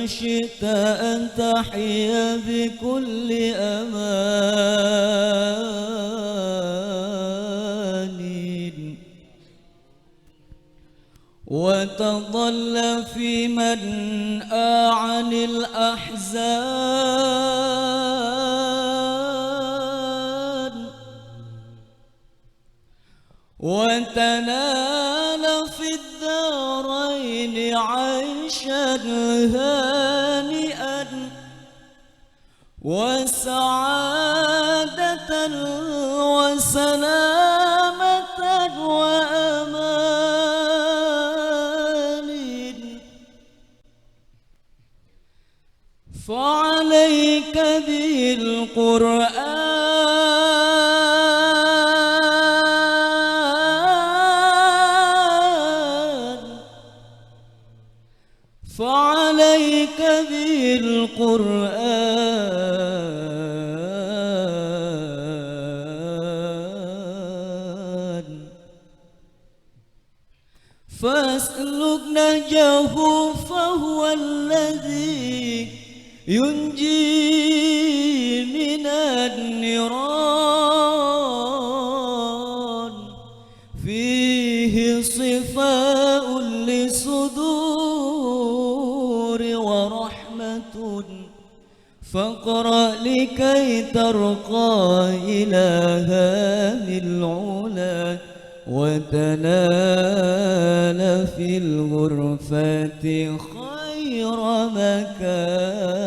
شئت أن تحيا بكل أمان وتظل في منأى عن الأحزان وتنال في الدارين عيشا هانئا وسعادة وسلامة وأمان فعليك بالقرآن فعليك بالقرآن فاسلك نهجه فهو الذي ينجي من النيران فيه صفاء للصدور ورحمة فاقرأ لكي ترقى إلى هذه العلا وتنال في الغرفات خير مكان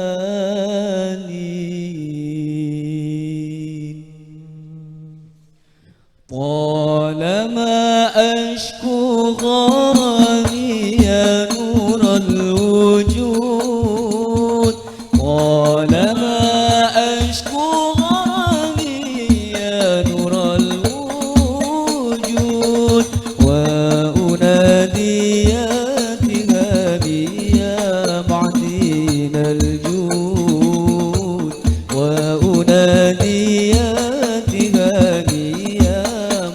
طالما أشكو غرامي يا نور الوجود طالما أشكو غرامي يا نور الوجود وأنادي يا تهامي يا معدن الجود وأنادي يا تهامي يا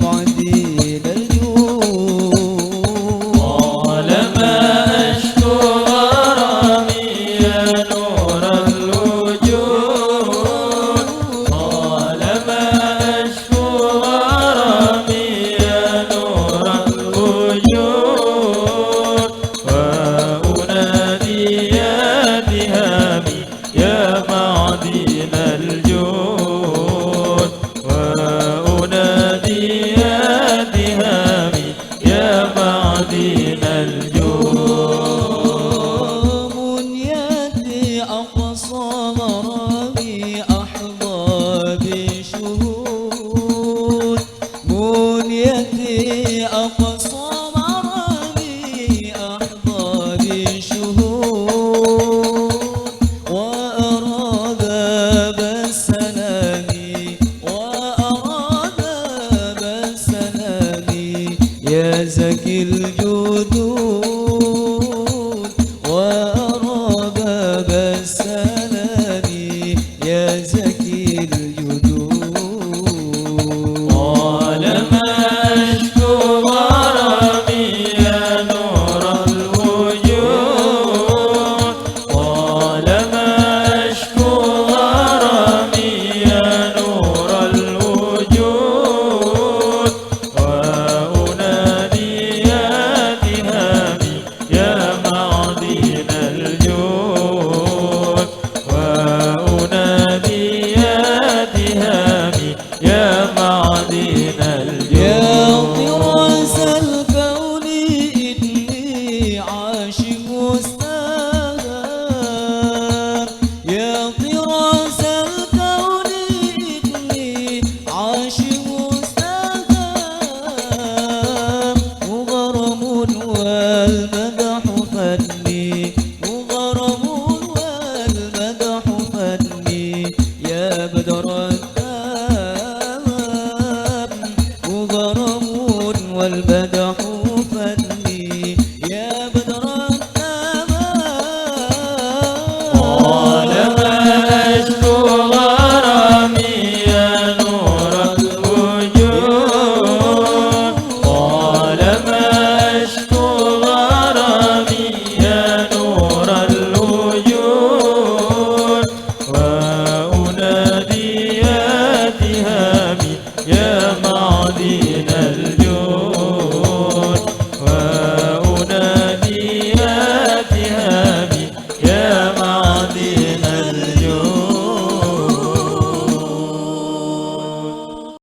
معدن الجود طالما أشكو غرامي معدينا